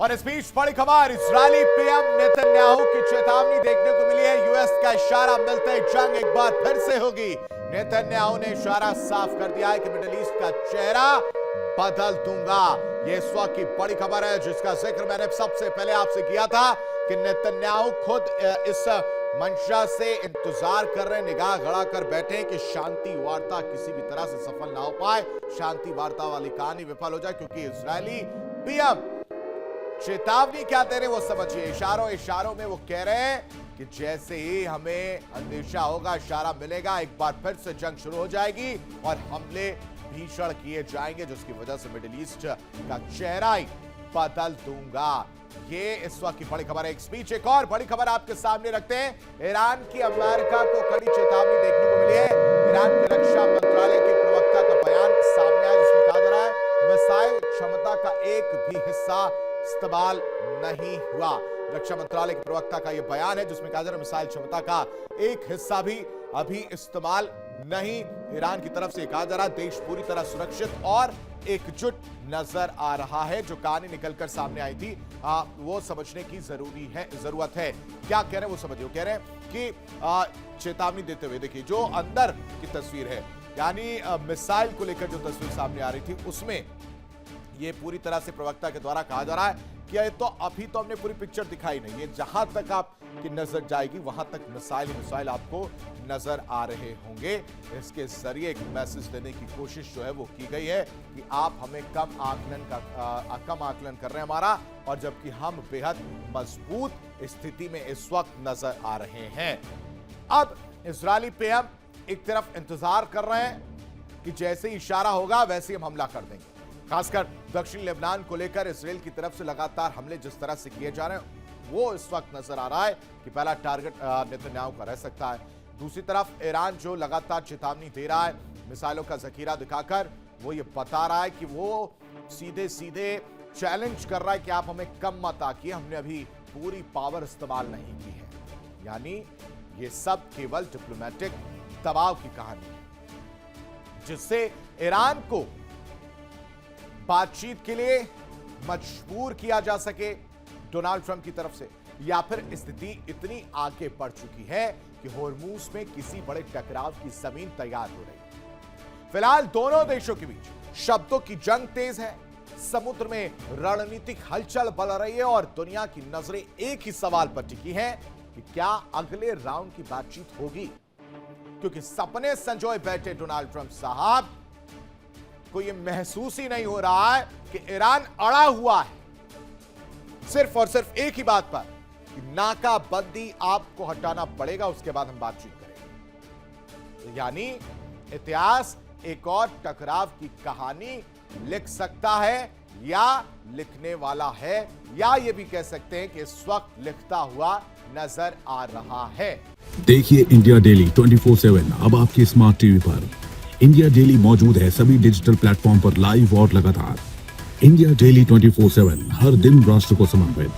और इस बीच बड़ी खबर, इजरायली पीएम नेतन्याहू की चेतावनी देखने को मिली है। यूएस का इशारा मिलते ही जंग एक बार फिर से होगी। नेतन्याहू ने इशारा साफ कर दिया है कि मिडिल ईस्ट का चेहरा बदल दूंगा। यह इस वक्त की बड़ी खबर है जिसका जिक्र मैंने सबसे पहले आपसे किया था कि नेतन्याहू खुद इस मंशा से इंतजार कर रहे, निगाह गड़ा कर बैठे कि शांति वार्ता किसी भी तरह से सफल ना हो पाए, शांति वार्ता वाली कहानी विफल हो जाए, क्योंकि इजरायली पीएम चेतावनी क्या दे रहे वो समझिए। इशारों में वो कह रहे हैं कि जैसे ही हमें अंदेशा होगा, इशारा मिलेगा, एक बार फिर से जंग शुरू हो जाएगी और हमले भीषण किए जाएंगे, जिसकी वजह से मिडिल ईस्ट का चेहरा ही बदल दूंगा। ये इस वक्त की बड़ी खबर है। एक स्पीच, एक और बड़ी खबर आपके सामने रखते हैं। ईरान की अमेरिका को कड़ी चेतावनी देखने को मिली है। ईरान के रक्षा मंत्रालय के प्रवक्ता का बयान सामने आया जिसमें कहा जा रहा है मिसाइल क्षमता का एक भी हिस्सा इस्तेमाल नहीं हुआ। रक्षा मंत्रालय के प्रवक्ता का यह बयान है जिसमें कहा जा रहा है मिसाइल क्षमता का एक हिस्सा भी अभी इस्तेमाल नहीं। ईरान की तरफ से कहा जा रहा है देश पूरी तरह सुरक्षित और एकजुट नजर आ रहा है। जो कहानी निकलकर सामने आई थी वो समझने की जरूरत है। क्या कह रहे हैं वो समझिए। कह रहे हैं कि चेतावनी देते हुए देखिए जो अंदर की तस्वीर है, यानी मिसाइल को लेकर जो तस्वीर सामने आ रही थी उसमें ये पूरी तरह से प्रवक्ता के द्वारा कहा जा रहा है कि ये तो अभी तो हमने पूरी पिक्चर दिखाई नहीं है, जहां तक आपकी नजर जाएगी वहां तक मिसाइल आपको नजर आ रहे होंगे। इसके जरिए एक मैसेज देने की कोशिश जो है वो की गई है कि आप हमें कम आकलन कर रहे हैं हमारा, और जबकि हम बेहद मजबूत स्थिति में इस वक्त नजर आ रहे हैं। अब इजरायली पीएम एक तरफ इंतजार कर रहे हैं कि जैसे ही इशारा होगा वैसे ही हम हमला कर देंगे। खासकर दक्षिण लेबनान को लेकर इसराइल की तरफ से लगातार हमले जिस तरह से किए जा रहे हैं वो इस वक्त नजर आ रहा है कि पहला टारगेट नेतन्याहू का रह सकता है। दूसरी तरफ ईरान जो लगातार चेतावनी दे रहा है, मिसाइलों का जखीरा दिखाकर वो ये बता रहा है कि वो सीधे चैलेंज कर रहा है कि आप हमें कम मत आकिए, हमने अभी पूरी पावर इस्तेमाल नहीं की है। यानी ये सब केवल डिप्लोमेटिक दबाव की कहानी है जिससे ईरान को बातचीत के लिए मजबूर किया जा सके डोनाल्ड ट्रंप की तरफ से, या फिर स्थिति इतनी आगे बढ़ चुकी है कि होर्मुज में किसी बड़े टकराव की जमीन तैयार हो रही है। फिलहाल दोनों देशों के बीच शब्दों की जंग तेज है, समुद्र में रणनीतिक हलचल बढ़ रही है और दुनिया की नजरें एक ही सवाल पर टिकी हैं कि क्या अगले राउंड की बातचीत होगी, क्योंकि सपने संजोए बैठे डोनाल्ड ट्रंप साहब को यह महसूस ही नहीं हो रहा है कि ईरान अड़ा हुआ है सिर्फ और सिर्फ एक ही बात पर कि नाकाबंदी आपको हटाना पड़ेगा, उसके बाद हम बातचीत करेंगे। यानी इतिहास एक और टकराव की कहानी लिख सकता है या लिखने वाला है, या यह भी कह सकते हैं कि इस वक्त लिखता हुआ नजर आ रहा है। देखिए इंडिया डेली 24/7 अब आपके स्मार्ट टीवी पर। इंडिया डेली मौजूद है सभी डिजिटल प्लेटफॉर्म पर लाइव और लगातार। इंडिया डेली 24/7 हर दिन राष्ट्र को समर्पित।